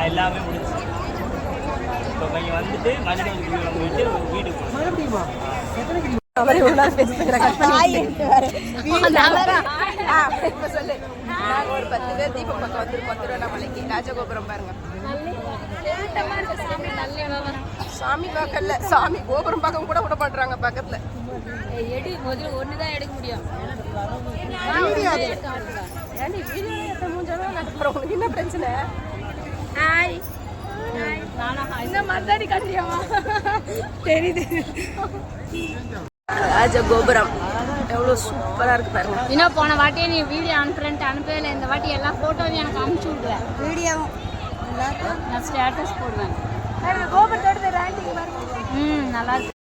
எல்லாமே முடிச்சு இப்போ கொஞ்சம் வந்துட்டு மறுபடியும் வீட்டுக்கு மறுபடியுமா அவரே ஒரு நாள் பேசுகிறேன் ஒரு 10 பேர் தீபம் பக்கம் வந்துருக்கோம் திருவண்ணாமலைக்கு ராஜகோபுரம் பாருங்க சாமி பார்க்கல சாமி கோபுரம் பார்க்க கூட விட மாட்டாங்க பக்கத்துல எடி முதல்ல ஒண்ணுதான் எடுக்க முடியும் என்ன பிரச்சனை இந்த மாதிரி கட்டியாமா தெரியுது ராஜகோபுரம் எவ்வளவு சூப்பரா இருக்கு பாருங்க. இன்னும் போன வாட்டியே நீ வீடியோ அனுப்பவே இல்லை. இந்த வாட்டி எல்லா போட்டோவையும் எனக்கு அனுப்பிச்சு விடுவேன். வீடியோ நான் ஸ்டேட்டஸ் போடுவேன். கோபுரத்தோட நல்லா இருக்கு.